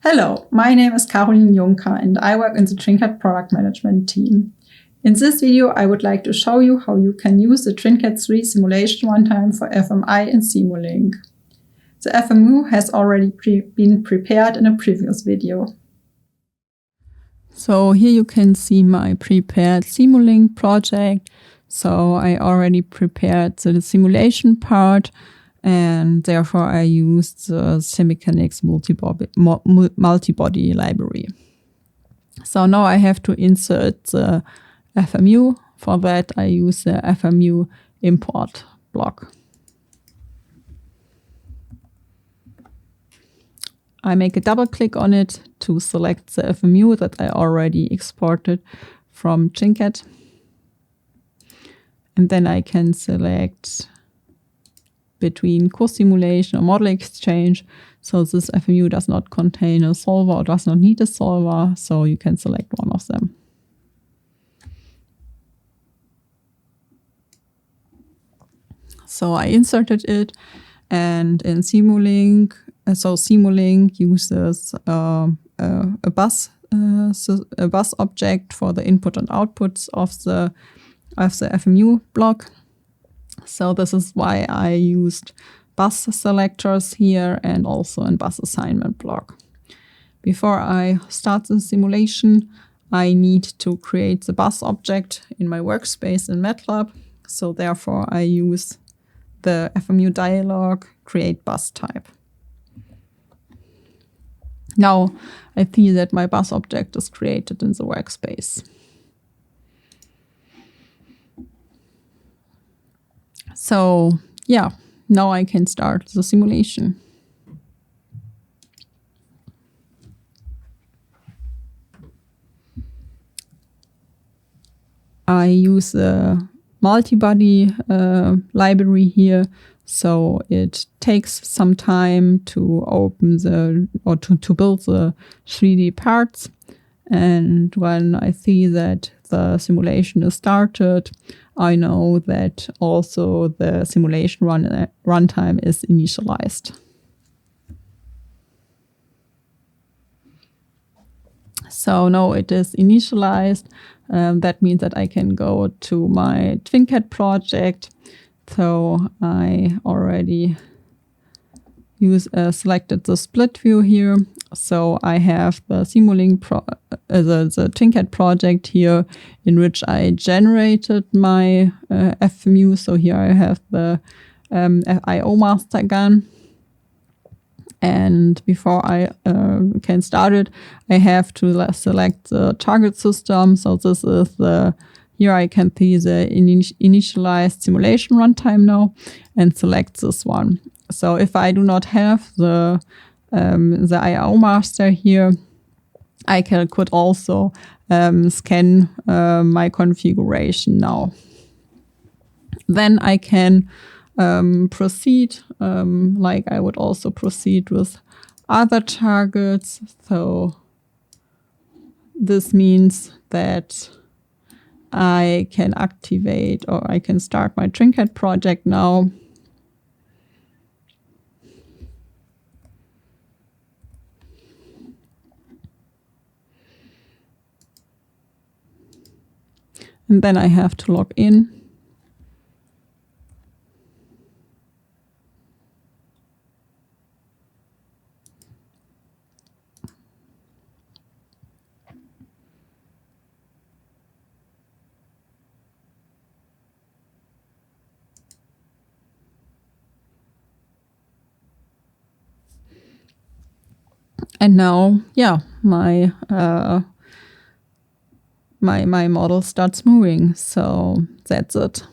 Hello, my name is Caroline Juncker and I work in the TwinCAT product management team. In this video, I would like to show you how you can use the TwinCAT 3 simulation runtime for FMI in Simulink. The FMU has already been prepared in a previous video. So here you can see my prepared Simulink project. So I already prepared the simulation part, and therefore I used the Simulink multibody library. So now I have to insert the FMU. For that I use the FMU import block. I make a double click on it to select the FMU that I already exported from TwinCAT. And then I can select between co-simulation or model exchange. So this FMU does not contain a solver or does not need a solver, so you can select one of them. So I inserted it, and in Simulink, Simulink uses a bus object for the input and outputs of the FMU block. So this is why I used bus selectors here and also in bus assignment block. Before I start the simulation, I need to create the bus object in my workspace in MATLAB. So therefore I use the FMU dialog create bus type. Now I see that my bus object is created in the workspace. So yeah, now I can start the simulation. I use the multibody library here, so it takes some time to open to build the 3D parts. And when I see that the simulation is started, I know that also the simulation runtime is initialized. So now it is initialized. That means that I can go to my TwinCAT project. So I already selected the split view here. So I have the Simulink the TwinCAT project here, in which I generated my FMU. So here I have the IO master gun. And before I can start it, I have to select the target system. So this is here I can see the initialized simulation runtime now and select this one. So if I do not have the IO master here, I could also scan my configuration now. Then I can proceed, like I would also proceed with other targets. So this means that I can activate, or I can start my TwinCAT project now. And then I have to log in. And now, yeah, my model starts moving. So that's it.